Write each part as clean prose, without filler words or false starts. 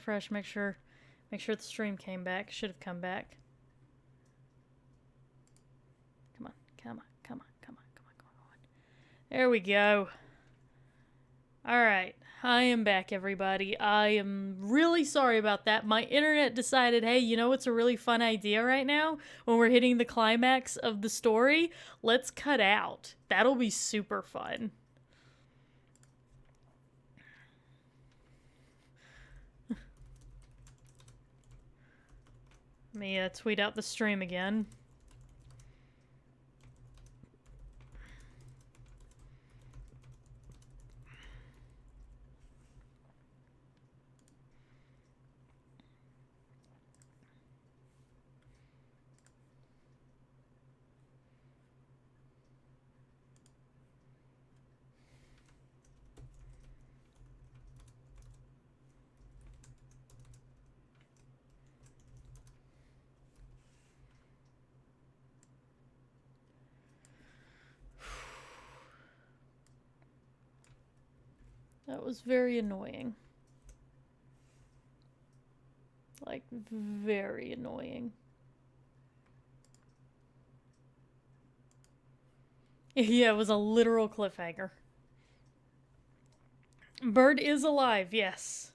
refresh, make sure the stream came back. Should have come back. Come on, come on, come on, come on, come on, come on. There we go. Alright, I am back, everybody. I am really sorry about that. My internet decided, hey, you know what's a really fun idea right now? When we're hitting the climax of the story, let's cut out. That'll be super fun. Let me tweet out the stream again. That was very annoying. Like, very annoying. Yeah, it was a literal cliffhanger. Bird is alive, yes.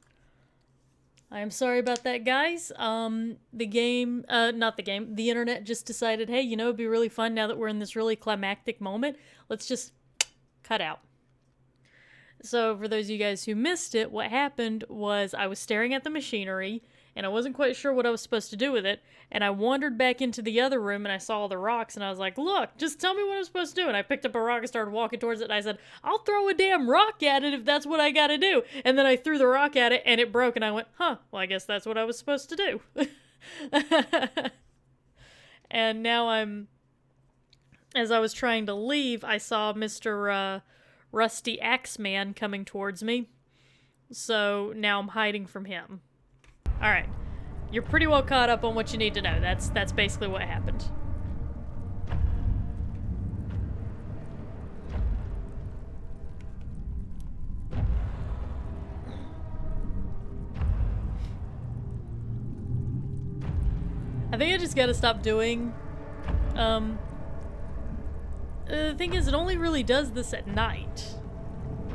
I am sorry about that, guys. The internet just decided, hey, you know, it'd be really fun now that we're in this really climactic moment. Let's just cut out. So, for those of you guys who missed it, what happened was I was staring at the machinery, and I wasn't quite sure what I was supposed to do with it, and I wandered back into the other room, and I saw all the rocks, and I was like, look, just tell me what I'm supposed to do. And I picked up a rock and started walking towards it, and I said, I'll throw a damn rock at it if that's what I gotta do. And then I threw the rock at it, and it broke, and I went, huh, well, I guess that's what I was supposed to do. And now as I was trying to leave, I saw Mr. Rusty Axeman coming towards me. So now I'm hiding from him. Alright. You're pretty well caught up on what you need to know. That's basically what happened. I think I just gotta stop doing, the thing is, it only really does this at night.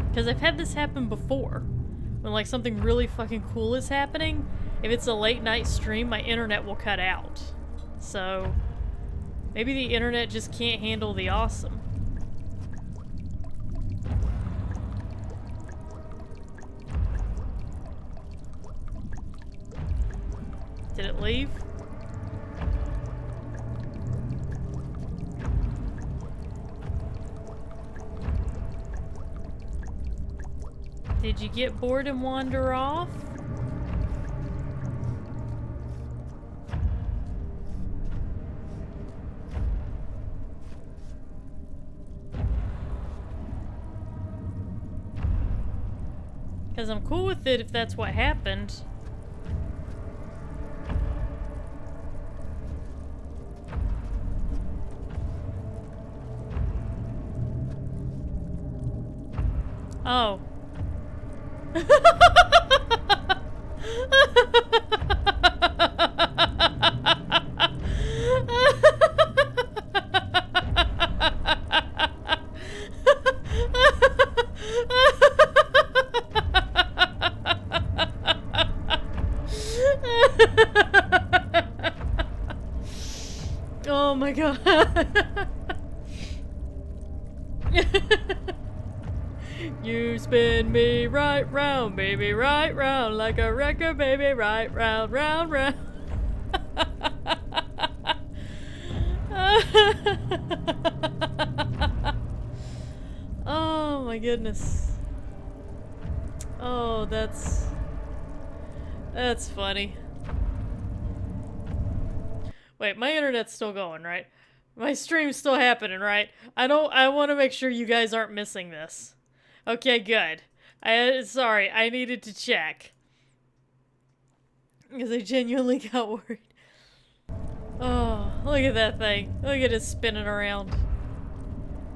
Because I've had this happen before. When, like, something really fucking cool is happening, if it's a late night stream, my internet will cut out. So, maybe the internet just can't handle the awesome. Did it leave? Did you get bored and wander off? Because I'm cool with it if that's what happened. Oh. Oh my god. You spin me right round, baby, right round, like a record, baby, right round, round, round. Oh my goodness. Oh, that's funny. Wait, my internet's still going, right? My stream's still happening, right? I want to make sure you guys aren't missing this. Okay, good. Sorry, I needed to check. Because I genuinely got worried. Oh, look at that thing. Look at it spinning around.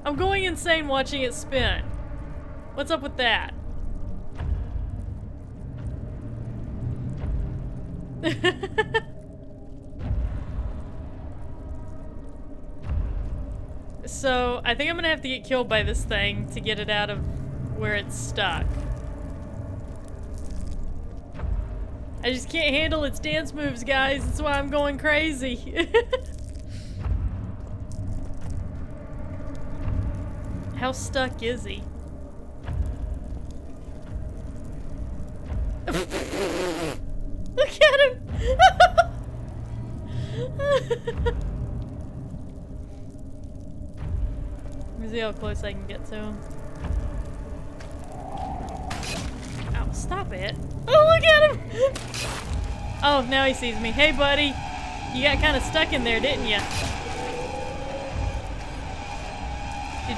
I'm going insane watching it spin. What's up with that? So, I think I'm gonna have to get killed by this thing to get it out of where it's stuck. I just can't handle its dance moves, guys. That's why I'm going crazy. How stuck is he? Look at him! Let me see how close I can get to him. Ow, stop it. Oh, look at him! Oh, now he sees me. Hey, buddy. You got kind of stuck in there, didn't you?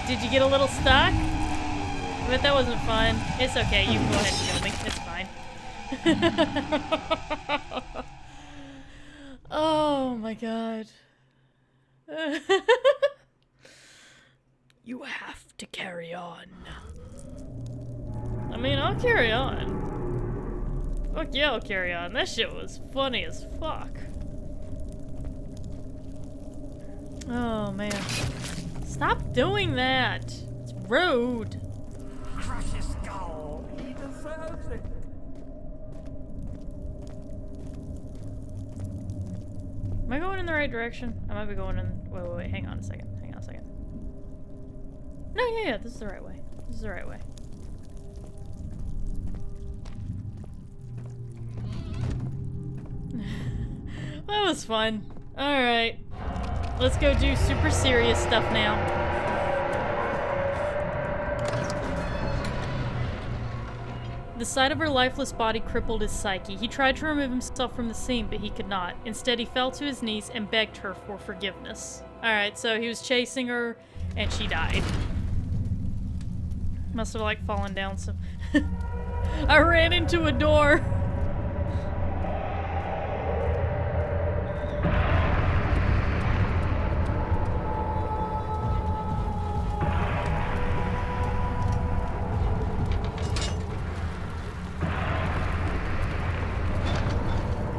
Did you get a little stuck? But that wasn't fun. It's okay. You can go ahead and kill me. It's fine. Oh, my God. You have to carry on. I mean, I'll carry on. Fuck yeah, I'll carry on. That shit was funny as fuck. Oh, man. Stop doing that. It's rude. Crush his skull. He deserves it. Am I going in the right direction? I might be going in... Wait. Hang on a second. No, yeah. This is the right way. That was fun. Alright. Let's go do super serious stuff now. The sight of her lifeless body crippled his psyche. He tried to remove himself from the scene, but he could not. Instead, he fell to his knees and begged her for forgiveness. Alright, so he was chasing her, and she died. Must have, like, fallen down some... I ran into a door!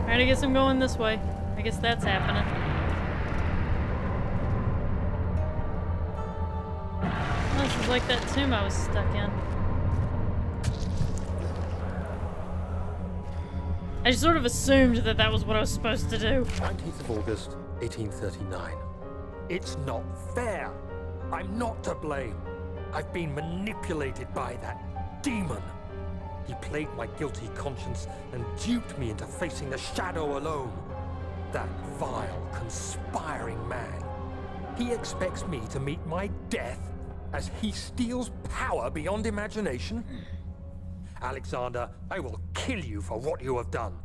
Alright, I guess I'm going this way. I guess that's happening. This is like that tomb I was stuck in. I just sort of assumed that that was what I was supposed to do. 19th of August, 1839. It's not fair. I'm not to blame. I've been manipulated by that demon. He played my guilty conscience and duped me into facing the shadow alone. That vile, conspiring man. He expects me to meet my death as he steals power beyond imagination. Alexander, I will kill you for what you have done.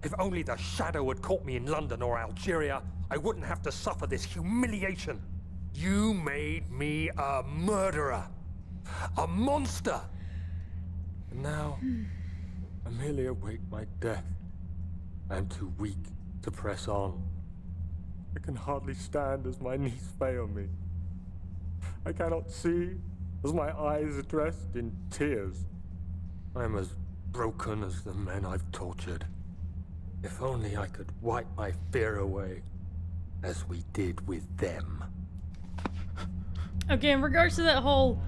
If only the shadow had caught me in London or Algeria, I wouldn't have to suffer this humiliation. You made me a murderer. A monster. And now, I merely await my death. I am too weak to press on. I can hardly stand as my knees fail me. I cannot see as my eyes are dressed in tears. I am as broken as the men I've tortured. If only I could wipe my fear away, as we did with them. Okay, in regards to that whole,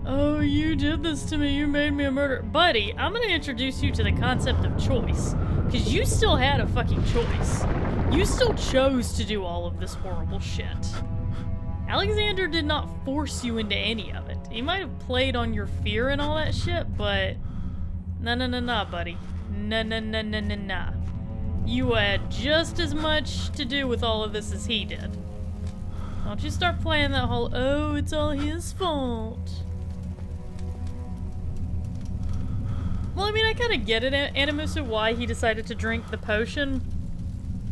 oh, you did this to me, you made me a murderer. Buddy, I'm gonna introduce you to the concept of choice. Because you still had a fucking choice. You still chose to do all of this horrible shit. Alexander did not force you into any of it. He might have played on your fear and all that shit, but... Nah, buddy. Nah. You had just as much to do with all of this as he did. Don't you start playing that whole, oh, it's all his fault. Well, I mean, I kind of get it, Animusa, why he decided to drink the potion.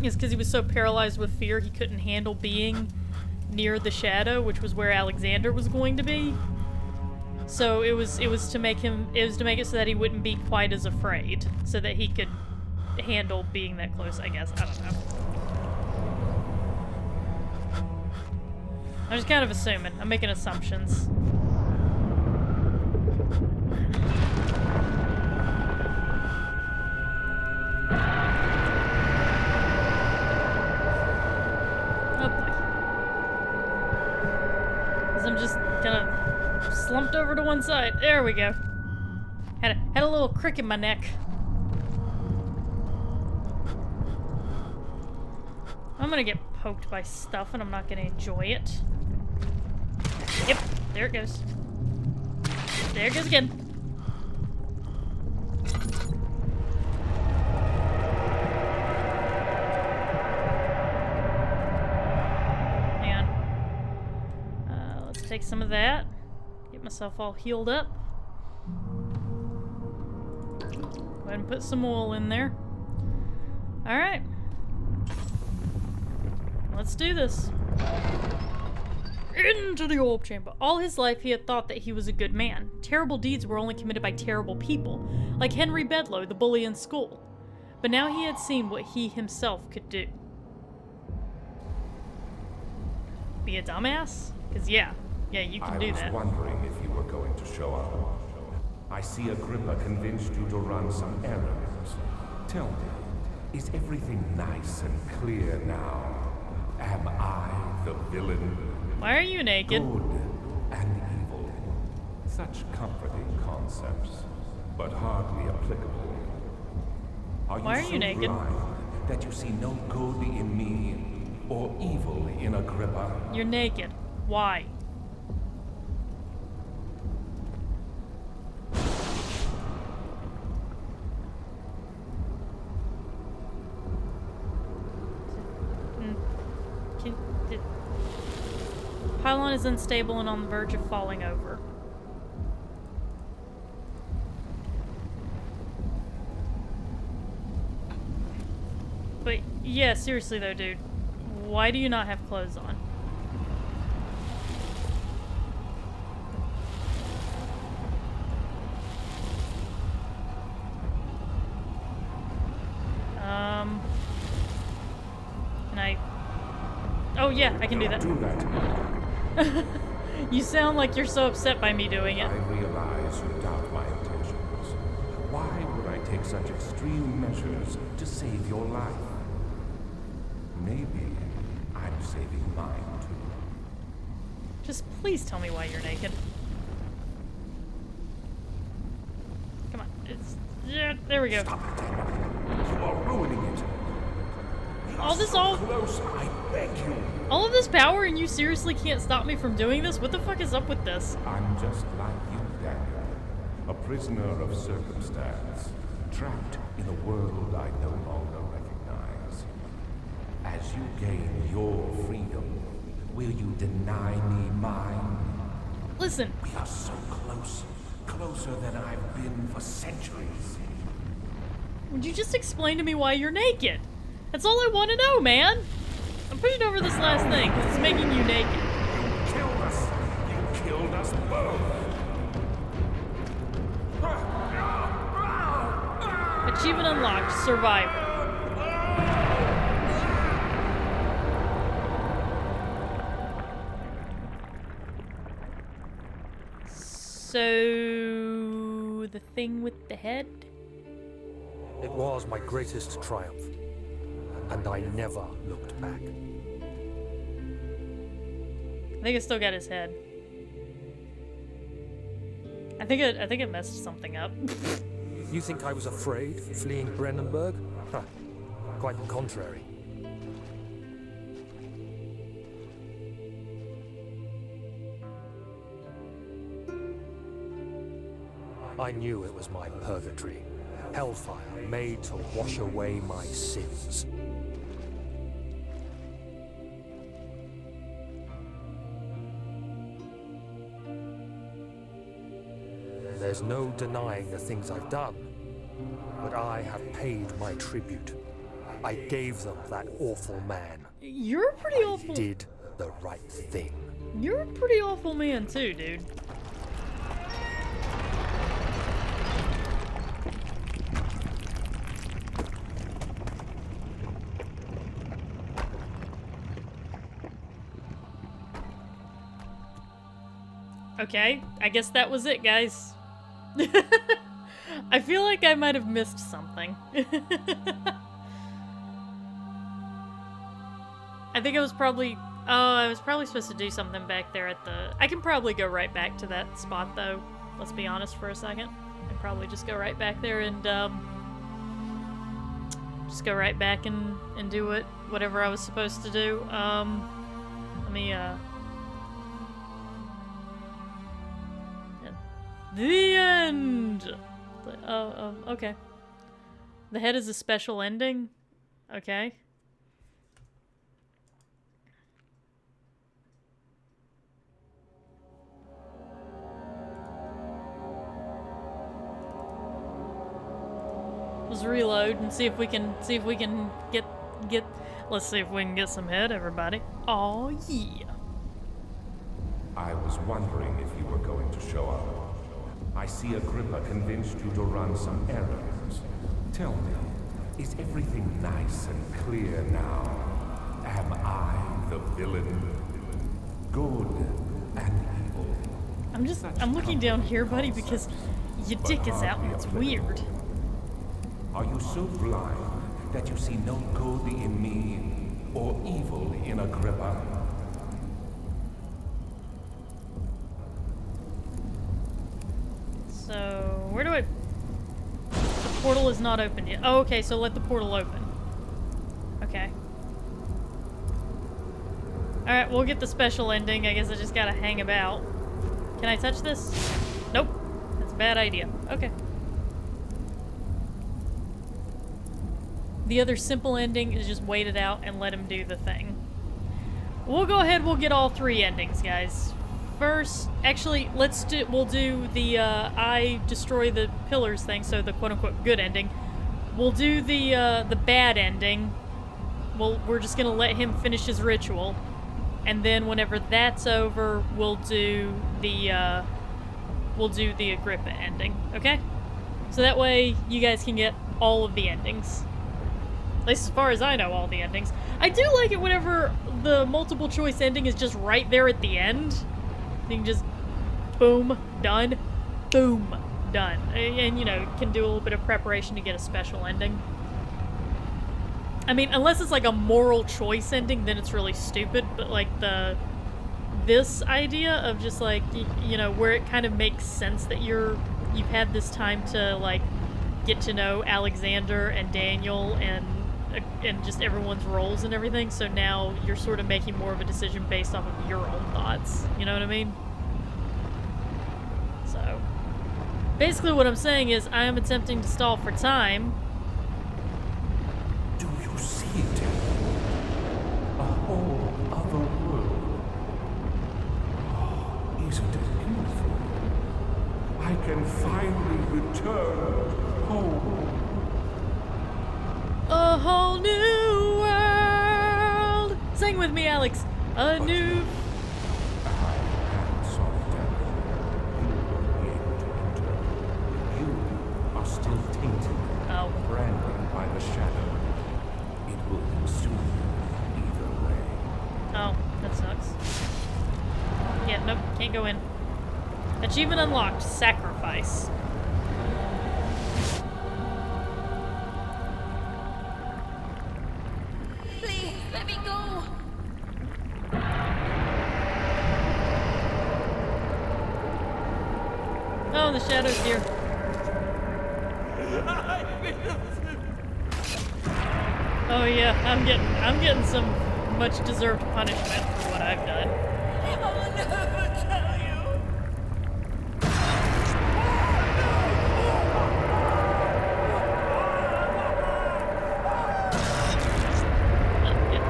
Is because he was so paralyzed with fear he couldn't handle being near the shadow, which was where Alexander was going to be. So it was to make it so that he wouldn't be quite as afraid, so that he could handle being that close, I guess. I don't know. I'm just kind of assuming. I'm making assumptions. slumped over to one side. There we go. Had a little crick in my neck. I'm gonna get poked by stuff and I'm not gonna enjoy it. Yep, there it goes. There it goes again. Hang on. Let's take some of that. Get myself all healed up. Go ahead and put some oil in there. Alright. Let's do this. Into the orb chamber. All his life he had thought that he was a good man. Terrible deeds were only committed by terrible people, like Henry Bedloe, the bully in school. But now he had seen what he himself could do. Be a dumbass? Because yeah, you can do that. I was wondering if you were going to show up. I see Agrippa convinced you to run some errands. Tell me, is everything nice and clear now? Am I the villain? Why are you naked? Good and evil. Such comforting concepts, but hardly applicable. Why are you so naked? blind that you see no good in me or evil in Agrippa? You're naked. Why? Pylon is unstable and on the verge of falling over. But yeah, seriously though, dude. Why do you not have clothes on? Can I... Oh yeah, I can do that. Do that. You sound like you're so upset by me doing it. I realize you doubt my intentions. Why would I take such extreme measures to save your life? Maybe I'm saving mine too. Just please tell me why you're naked. Come on. Yeah, there we go. Stop it. You are ruining it. All this Close, I beg you. all of this power and you seriously can't stop me from doing this? What the fuck is up with this? I'm just like you, Daniel. A prisoner of circumstance, trapped in a world I no longer recognize. As you gain your freedom, will you deny me mine? Listen, We are so close, closer than I've been for centuries. would you just explain to me why you're naked? That's all I want to know, man. I'm pushing over this last thing because it's making you naked. You killed us. You killed us both. Achievement unlocked. Survivor. So... the thing with the head? It was my greatest triumph, and I never looked back. I think I still got his head. I think it messed something up. You think I was afraid, fleeing Brandenburg? Huh. Quite the contrary. I knew it was my purgatory. Hellfire made to wash away my sins. There's no denying the things I've done, but I have paid my tribute. I gave them that awful man. You're a pretty awful... Did the right thing. You're a pretty awful man too, dude. Okay, I guess that was it, guys. I feel like I might have missed something. I think I was probably Oh, I was probably supposed to do something back there at the... I can probably go right back to that spot, though. Let's be honest for a second. I can probably just go right back there and, just go right back and do whatever I was supposed to do. Let me, The end! Okay. The head is a special ending? Okay. Let's reload and see if we can get let's see if we can get some head, everybody. Oh yeah. I was wondering if you were going to show up. I see Agrippa convinced you to run some errands. Tell me, is everything nice and clear now? Am I the villain? Good and evil. I'm looking down here, buddy, because your dick is out and it's weird. Are you so blind that you see no good in me or evil in Agrippa? So, where do I... The portal is not open yet. Oh, okay, so let the portal open. Okay. Alright, we'll get the special ending. I guess I just gotta hang about. Can I touch this? Nope. That's a bad idea. Okay. The other simple ending is just wait it out and let him do the thing. We'll go ahead, we'll get all 3 endings, guys. First, actually, we'll do the, I destroy the pillars thing, so the quote-unquote good ending. We'll do the bad ending. We're just gonna let him finish his ritual. And then whenever that's over, we'll do the Agrippa ending, okay? So that way, you guys can get all of the endings. At least as far as I know, all the endings. I do like it whenever the multiple choice ending is just right there at the end. You can just, boom, done, boom, done. And, you know, can do a little bit of preparation to get a special ending. I mean, unless it's like a moral choice ending, then it's really stupid, but like this idea of just like, you know, where it kind of makes sense that you've had this time to like get to know Alexander and Daniel and just everyone's roles and everything, so now you're sort of making more of a decision based off of your own thoughts. You know what I mean? So, basically what I'm saying is I am attempting to stall for time. Do you see it? A whole other world. Oh, isn't it beautiful? I can finally return home. A whole new world! Sing with me, Alex. A new... I am solidarity. You will be able to enter. You are still tainted. Oh. Branded by the shadow. It will consume you either way. Oh, that sucks. Yeah, nope, can't go in. Achievement unlocked. Sacrifice. Please, let me go. Oh, the shadow's here. Oh yeah, I'm getting some much deserved punishment for what I've done. I'll never tell you.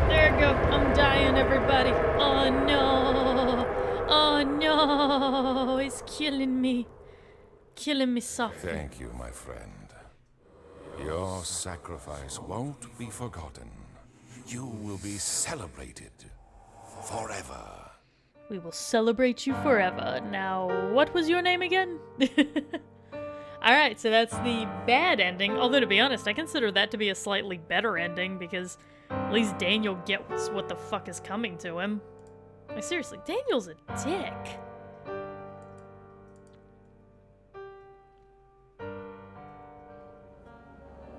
There you go. I'm dying, everybody. Oh no. Oh no. It's killing me. Killing me softly. Thank you, my friend. Your sacrifice won't be forgotten. You will be celebrated forever. We will celebrate you forever. Now, what was your name again? Alright, so that's the bad ending. Although, to be honest, I consider that to be a slightly better ending because at least Daniel gets what the fuck is coming to him. Like, seriously, Daniel's a dick.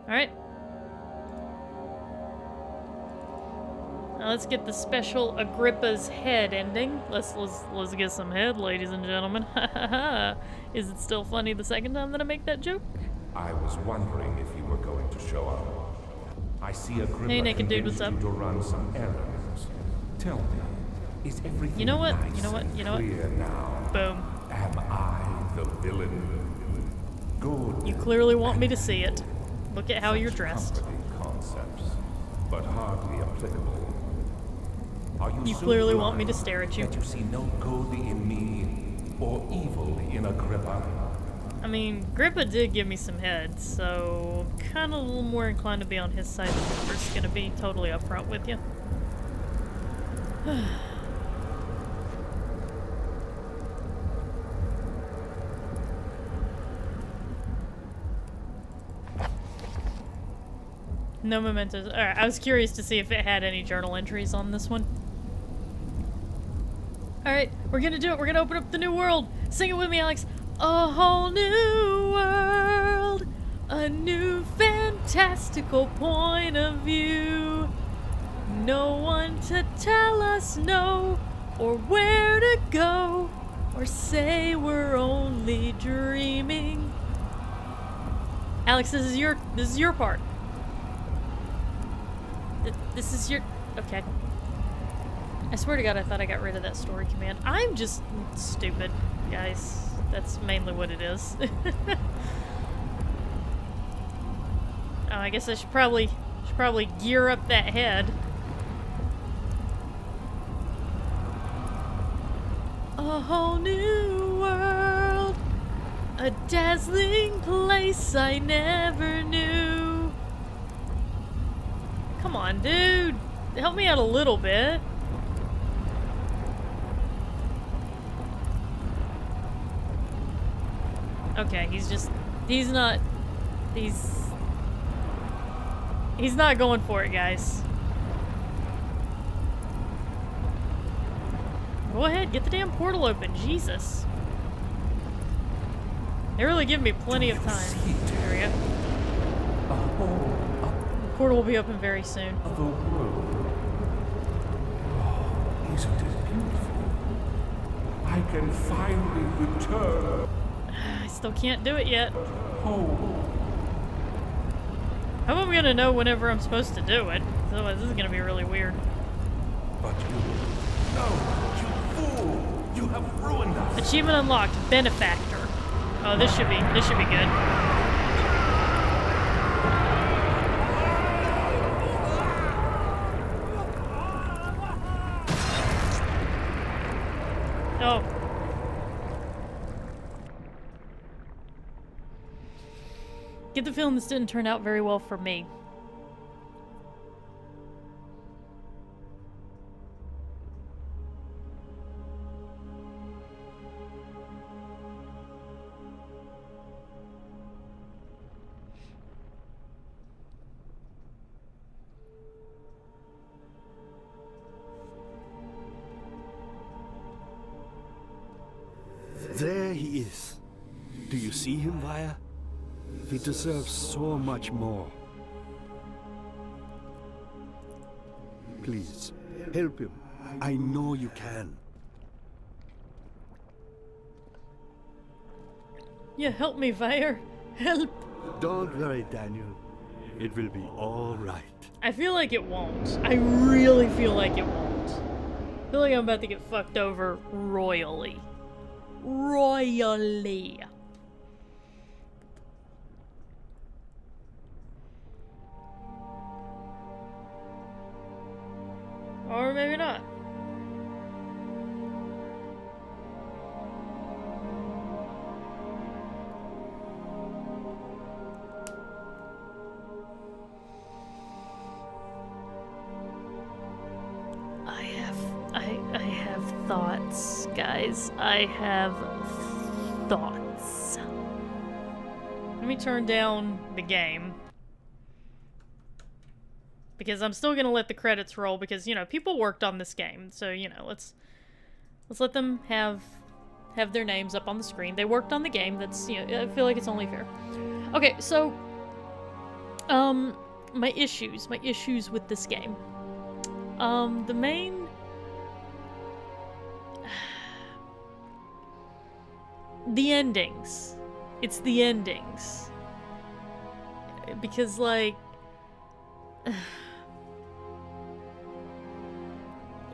Alright. Now let's get the special Agrippa's head ending. Let's get some head, ladies and gentlemen. Is it still funny the second time that I make that joke? I was wondering if you were going to show up. I see Agrippa Hey, naked dude, what's convinced up? you to run some errands. Tell me, is everything You know what? nice You know what? and You know what? clear now? Boom. Am I the villain? Good. You clearly want me to see it. Look at how you're dressed. Comforting concepts, but hardly applicable. Are you You so clearly want me blind to stare at you. that you see no good in me or evil in Agrippa? I mean, Grippa did give me some head, so I'm kind of a little more inclined to be on his side than I'm just gonna be totally upfront with you. No mementos. Alright, I was curious to see if it had any journal entries on this one. Alright, we're gonna do it. We're gonna open up the new world. Sing it with me, Alex. A whole new world. A new fantastical point of view. No one to tell us no, or where to go, or say we're only dreaming. Alex, this is your part. This is your... Okay. I swear to God, I thought I got rid of that story command. I'm just stupid, guys. That's mainly what it is. Oh, I guess I should probably gear up that head. A whole new world. A dazzling place I never knew. Come on, dude. Help me out a little bit. Okay, he's not going for it, guys. Go ahead, get the damn portal open, Jesus. They really give me plenty of time. There we go. The portal will be open very soon. Of a world. Oh, isn't it beautiful? I can finally return. I still can't do it yet. Home. How am I gonna know whenever I'm supposed to do it? Otherwise, this is gonna be really weird. But you... No, you fool! You have ruined us! Achievement unlocked, benefactor. Oh, this should be good. Oh. Get the feeling this didn't turn out very well for me. There he is. Do you see him, Vaya? He deserves so much more. Please, help him. I know you can. Yeah, help me, Fire. Help. Don't worry, Daniel. It will be all right. I feel like it won't. I really feel like it won't. I feel like I'm about to get fucked over royally. Royally. Or maybe not. I have thoughts, guys. I have thoughts. Let me turn down the game. Because I'm still gonna let the credits roll because, you know, people worked on this game. So, you know, let's let them have their names up on the screen. They worked on the game. That's, you know, I feel like it's only fair. Okay, so my issues with this game. The main... The endings. It's the endings. Because, like...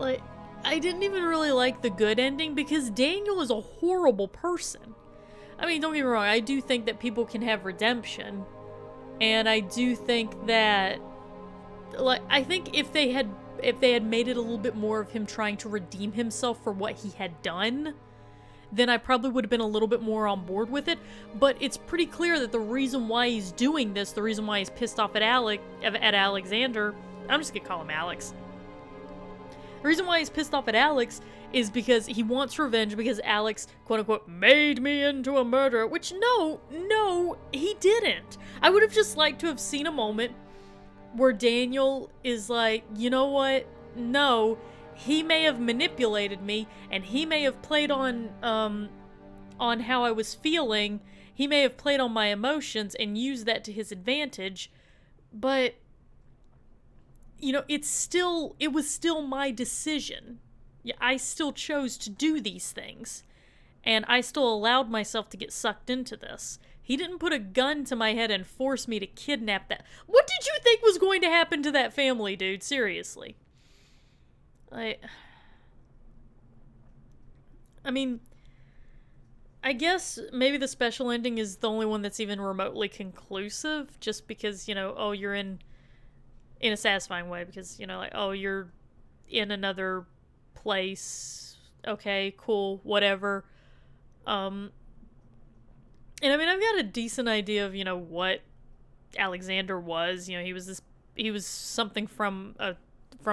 like, I didn't even really like the good ending because Daniel is a horrible person. I mean, don't get me wrong, I do think that people can have redemption. And I do think that... like, I think if they had made it a little bit more of him trying to redeem himself for what he had done, then I probably would have been a little bit more on board with it. But it's pretty clear that the reason why he's doing this, the reason why he's pissed off at Alexander, I'm just gonna call him Alex. The reason why he's pissed off at Alex is because he wants revenge because Alex, quote-unquote, made me into a murderer, which no, he didn't. I would have just liked to have seen a moment where Daniel is like, you know what? No, he may have manipulated me, and he may have played on how I was feeling. He may have played on my emotions and used that to his advantage, but, you know, it was still my decision. Yeah, I still chose to do these things, and I still allowed myself to get sucked into this. He didn't put a gun to my head and force me to kidnap that. What did you think was going to happen to that family, dude? Seriously. I mean, I guess maybe the special ending is the only one that's even remotely conclusive, just because, you know, oh, you're in a satisfying way, because, you know, like, oh, you're in another place. Okay, cool, whatever. And I mean, I've got a decent idea of, you know, what Alexander was. You know, he was something from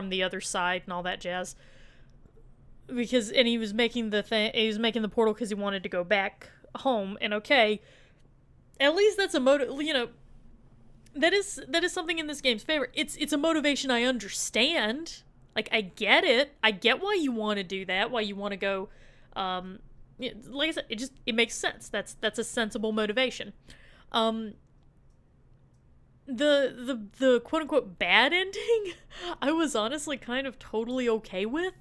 the other side and all that jazz. And he was making the portal because he wanted to go back home. And okay, at least that's a motive. You know, that is something in this game's favor. It's a motivation I understand. Like, I get it. I get why you want to do that. Why you want to go. Like I said, it makes sense. That's a sensible motivation. The quote unquote bad ending, I was honestly kind of totally okay with.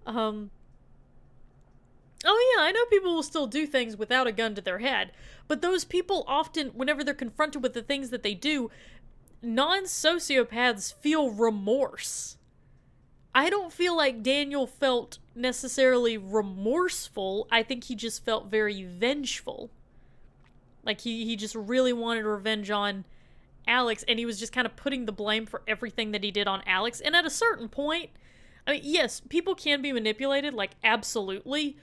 Oh yeah, I know people will still do things without a gun to their head, but those people often, whenever they're confronted with the things that they do, non-sociopaths feel remorse. I don't feel like Daniel felt necessarily remorseful. I think he just felt very vengeful. Like, he just really wanted revenge on Alex, and he was just kind of putting the blame for everything that he did on Alex. And at a certain point, I mean, yes, people can be manipulated, like, absolutely.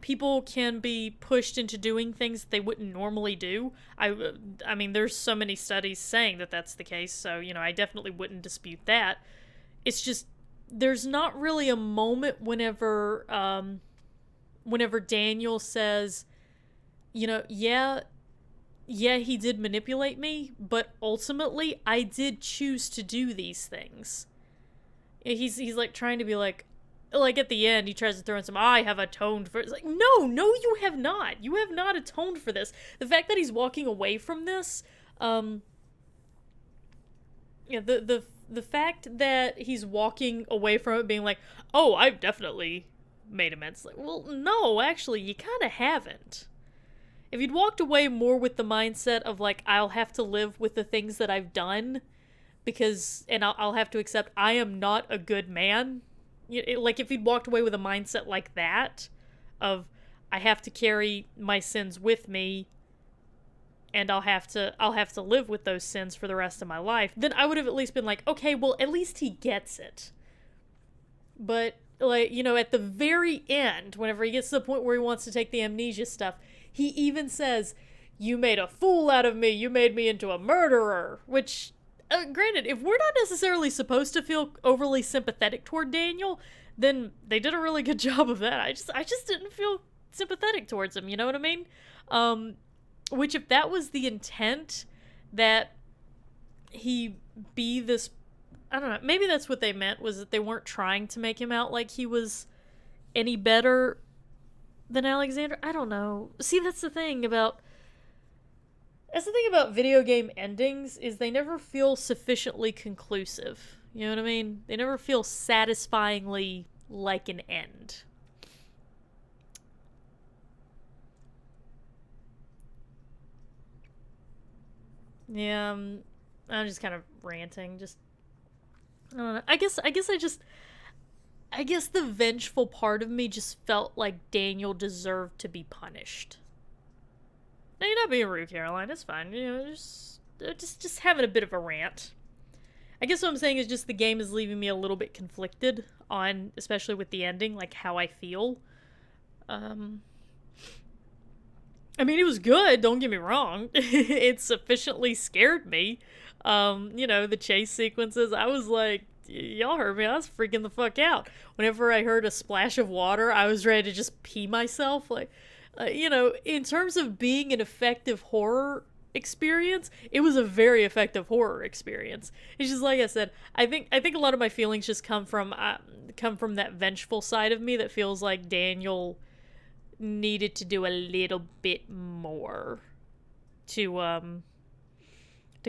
People can be pushed into doing things that they wouldn't normally do. I mean, there's so many studies saying that that's the case, so, you know, I definitely wouldn't dispute that. It's just, there's not really a moment whenever Daniel says, you know, yeah, he did manipulate me, but ultimately, I did choose to do these things. He's like, trying to be like at the end, he tries to throw in some, I have atoned for it. It's like, no, you have not. You have not atoned for this. The fact that he's walking away from this, the fact that he's walking away from it being like, oh, I've definitely made amends. Like, well, no, actually, you kind of haven't. If you'd walked away more with the mindset of, like, I'll have to live with the things that I've done, and I'll have to accept I am not a good man. Like, if you'd walked away with a mindset like that, of, I have to carry my sins with me, and I'll have to live with those sins for the rest of my life, then I would have at least been like, okay, well, at least he gets it. But, like, you know, at the very end, whenever he gets to the point where he wants to take the amnesia stuff, he even says, you made a fool out of me, you made me into a murderer, which... granted, if we're not necessarily supposed to feel overly sympathetic toward Daniel, then they did a really good job of that. I just didn't feel sympathetic towards him, you know what I mean? Which, if that was the intent, that he be this... I don't know, maybe that's what they meant, was that they weren't trying to make him out like he was any better than Alexander. I don't know. See, that's the thing about video game endings, is they never feel sufficiently conclusive. You know what I mean? They never feel satisfyingly like an end. Yeah, I'm just kind of ranting. Just, I don't know. I guess the vengeful part of me just felt like Daniel deserved to be punished. Now, you're not being rude, Caroline. It's fine. You know, just having a bit of a rant. I guess what I'm saying is just the game is leaving me a little bit conflicted on, especially with the ending, like how I feel. I mean, it was good, don't get me wrong. It sufficiently scared me. You know, the chase sequences, I was like, y'all heard me, I was freaking the fuck out. Whenever I heard a splash of water, I was ready to just pee myself. Like, you know, in terms of being an effective horror experience, it was a very effective horror experience. It's just like I said, I think a lot of my feelings just come from that vengeful side of me that feels like Daniel needed to do a little bit more to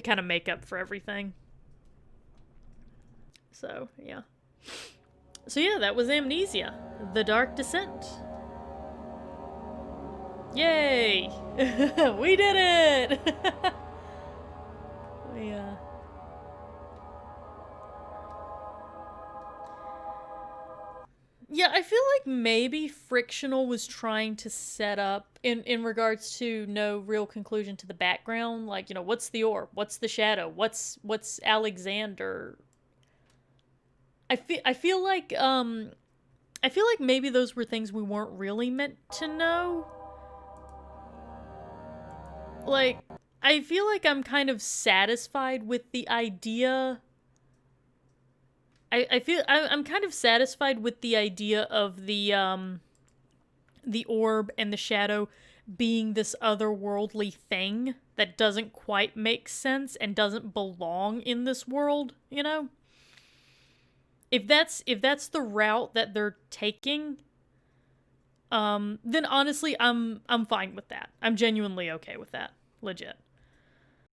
kind of make up for everything. So yeah, that was Amnesia: The Dark Descent. Yay! We did it! Yeah. Yeah, I feel like maybe Frictional was trying to set up, in regards to no real conclusion to the background, like, you know, what's the orb? What's the shadow? What's Alexander? I feel like maybe those were things we weren't really meant to know. Like, I feel like I'm kind of satisfied with the idea. I'm kind of satisfied with the idea of the orb and the shadow being this otherworldly thing that doesn't quite make sense and doesn't belong in this world, you know? If that's the route that they're taking, then honestly I'm fine with that. I'm genuinely okay with that. Legit.